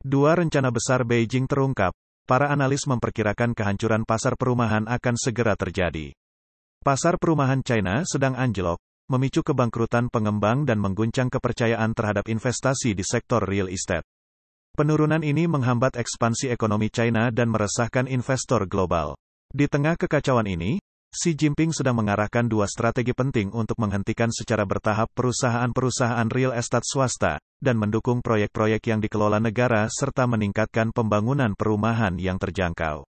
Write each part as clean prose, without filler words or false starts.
Dua rencana besar Beijing terungkap. Para analis memperkirakan kehancuran pasar perumahan akan segera terjadi. Pasar perumahan China sedang anjlok, memicu kebangkrutan pengembang dan mengguncang kepercayaan terhadap investasi di sektor real estate. Penurunan ini menghambat ekspansi ekonomi China dan meresahkan investor global. Di tengah kekacauan ini, Xi Jinping sedang mengarahkan dua strategi penting untuk menghentikan secara bertahap perusahaan-perusahaan real estate swasta, dan mendukung proyek-proyek yang dikelola negara serta meningkatkan pembangunan perumahan yang terjangkau.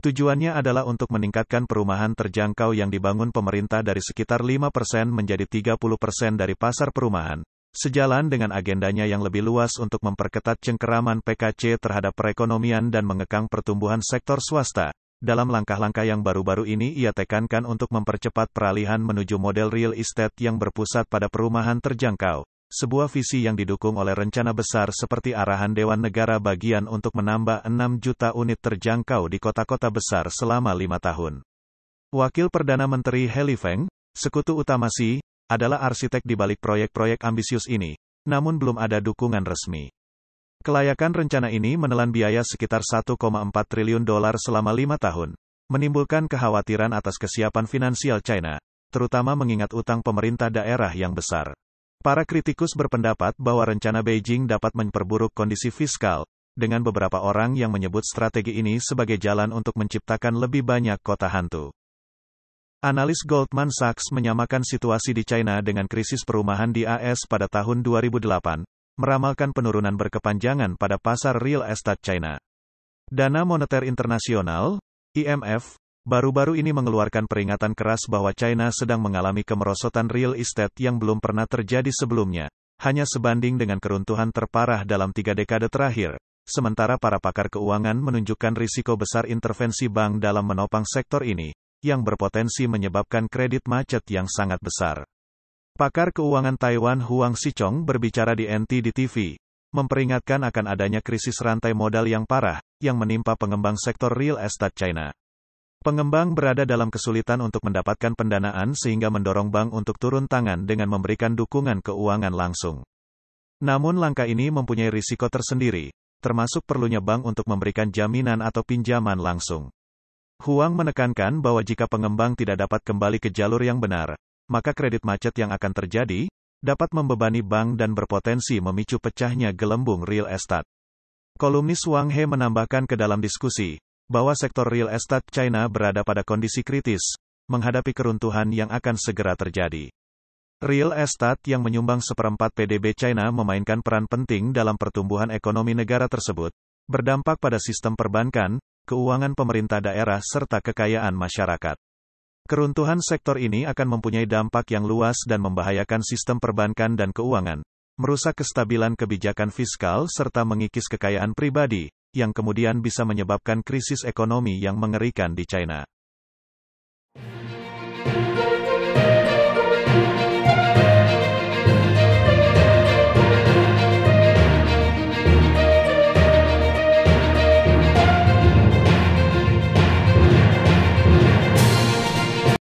Tujuannya adalah untuk meningkatkan perumahan terjangkau yang dibangun pemerintah dari sekitar 5% menjadi 30% dari pasar perumahan, sejalan dengan agendanya yang lebih luas untuk memperketat cengkeraman PKC terhadap perekonomian dan mengekang pertumbuhan sektor swasta. Dalam langkah-langkah yang baru-baru ini ia tekankan untuk mempercepat peralihan menuju model real estate yang berpusat pada perumahan terjangkau, sebuah visi yang didukung oleh rencana besar seperti arahan Dewan Negara Bagian untuk menambah 6 juta unit terjangkau di kota-kota besar selama 5 tahun. Wakil Perdana Menteri He Feng, sekutu utama Xi, adalah arsitek di balik proyek-proyek ambisius ini, namun belum ada dukungan resmi. Kelayakan rencana ini menelan biaya sekitar 1,4 triliun dolar selama 5 tahun, menimbulkan kekhawatiran atas kesiapan finansial China, terutama mengingat utang pemerintah daerah yang besar. Para kritikus berpendapat bahwa rencana Beijing dapat memperburuk kondisi fiskal, dengan beberapa orang yang menyebut strategi ini sebagai jalan untuk menciptakan lebih banyak kota hantu. Analis Goldman Sachs menyamakan situasi di China dengan krisis perumahan di AS pada tahun 2008. Meramalkan penurunan berkepanjangan pada pasar real estate China. Dana Moneter Internasional, IMF, baru-baru ini mengeluarkan peringatan keras bahwa China sedang mengalami kemerosotan real estate yang belum pernah terjadi sebelumnya, hanya sebanding dengan keruntuhan terparah dalam 3 dekade terakhir, sementara para pakar keuangan menunjukkan risiko besar intervensi bank dalam menopang sektor ini, yang berpotensi menyebabkan kredit macet yang sangat besar. Pakar keuangan Taiwan Huang Xichong berbicara di NTD TV, memperingatkan akan adanya krisis rantai modal yang parah, yang menimpa pengembang sektor real estate China. Pengembang berada dalam kesulitan untuk mendapatkan pendanaan sehingga mendorong bank untuk turun tangan dengan memberikan dukungan keuangan langsung. Namun langkah ini mempunyai risiko tersendiri, termasuk perlunya bank untuk memberikan jaminan atau pinjaman langsung. Huang menekankan bahwa jika pengembang tidak dapat kembali ke jalur yang benar, maka kredit macet yang akan terjadi, dapat membebani bank dan berpotensi memicu pecahnya gelembung real estate. Kolumnis Wang He menambahkan ke dalam diskusi, bahwa sektor real estate China berada pada kondisi kritis, menghadapi keruntuhan yang akan segera terjadi. Real estate yang menyumbang 1/4 PDB China memainkan peran penting dalam pertumbuhan ekonomi negara tersebut, berdampak pada sistem perbankan, keuangan pemerintah daerah serta kekayaan masyarakat. Keruntuhan sektor ini akan mempunyai dampak yang luas dan membahayakan sistem perbankan dan keuangan, merusak kestabilan kebijakan fiskal serta mengikis kekayaan pribadi, yang kemudian bisa menyebabkan krisis ekonomi yang mengerikan di China.